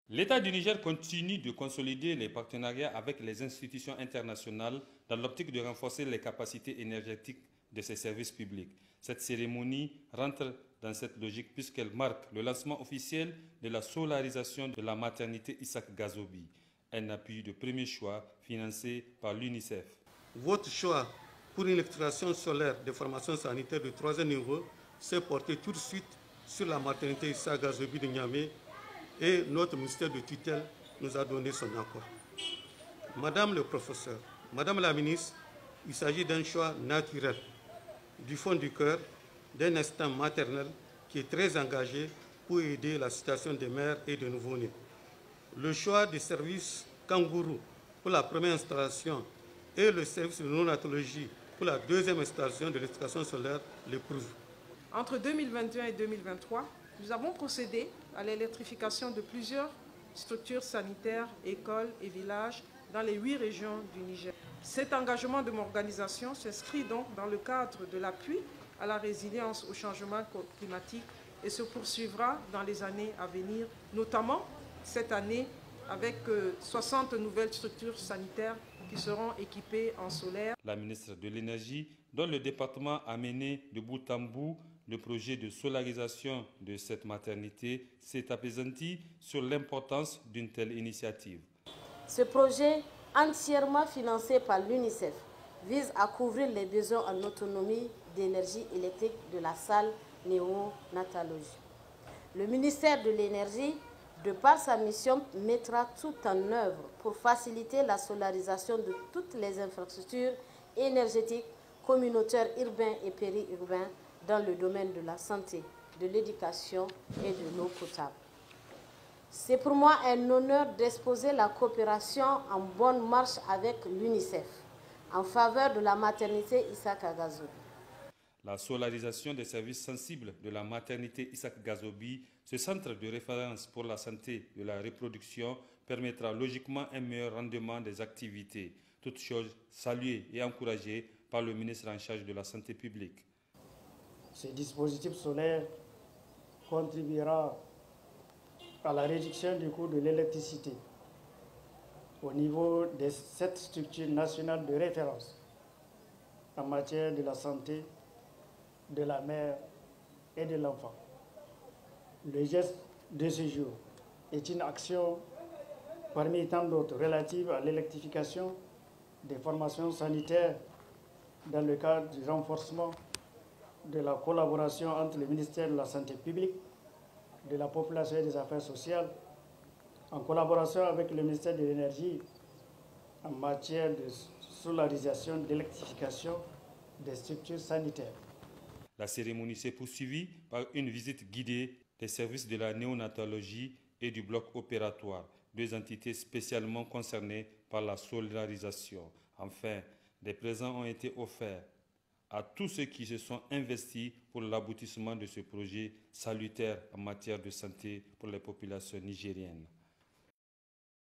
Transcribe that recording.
L'État du Niger continue de consolider les partenariats avec les institutions internationales dans l'optique de renforcer les capacités énergétiques de ses services publics. Cette cérémonie rentre dans cette logique puisqu'elle marque le lancement officiel de la solarisation de la maternité Isaac Gazobi, un appui de premier choix financé par l'UNICEF. Votre choix pour une électrification solaire des formations sanitaires de 3e niveau s'est porté tout de suite sur la maternité Isaac Gazobi de Niamey et notre ministère de tutelle nous a donné son accord. Madame le professeur, Madame la ministre, il s'agit d'un choix naturel, du fond du cœur, d'un instinct maternel qui est très engagé pour aider la situation des mères et des nouveau-nés. Le choix du service Kangourou pour la première installation et le service de néonatologie pour la deuxième installation de l'électrification solaire le prouvent. Entre 2021 et 2023, nous avons procédé à l'électrification de plusieurs structures sanitaires, écoles et villages dans les 8 régions du Niger. Cet engagement de mon organisation s'inscrit donc dans le cadre de l'appui à la résilience au changement climatique et se poursuivra dans les années à venir, notamment cette année avec 60 nouvelles structures sanitaires qui seront équipées en solaire. La ministre de l'Énergie, dont le département a mené de bout en bout le projet de solarisation de cette maternité, s'est apaisanti sur l'importance d'une telle initiative. Ce projet, entièrement financé par l'UNICEF, vise à couvrir les besoins en autonomie d'énergie électrique de la salle néonatologie. Le ministère de l'Énergie, de par sa mission, mettra tout en œuvre pour faciliter la solarisation de toutes les infrastructures énergétiques communautaires urbains et périurbains dans le domaine de la santé, de l'éducation et de l'eau potable. C'est pour moi un honneur d'exposer la coopération en bonne marche avec l'UNICEF en faveur de la maternité Isaac Gazobi. La solarisation des services sensibles de la maternité Isaac Gazobi, ce centre de référence pour la santé de la reproduction, permettra logiquement un meilleur rendement des activités, toutes choses saluées et encouragées par le ministre en charge de la santé publique. Ce dispositif solaire contribuera à la réduction du coût de l'électricité au niveau de cette structure nationale de référence en matière de la santé de la mère et de l'enfant. Le geste de ce jour est une action parmi tant d'autres relative à l'électrification des formations sanitaires dans le cadre du renforcement de la collaboration entre le ministère de la Santé publique, de la Population et des Affaires sociales, en collaboration avec le ministère de l'Énergie en matière de solarisation, d'électrification des structures sanitaires. La cérémonie s'est poursuivie par une visite guidée des services de la néonatologie et du bloc opératoire, deux entités spécialement concernées par la solarisation. Enfin, des présents ont été offerts à tous ceux qui se sont investis pour l'aboutissement de ce projet salutaire en matière de santé pour les populations nigériennes.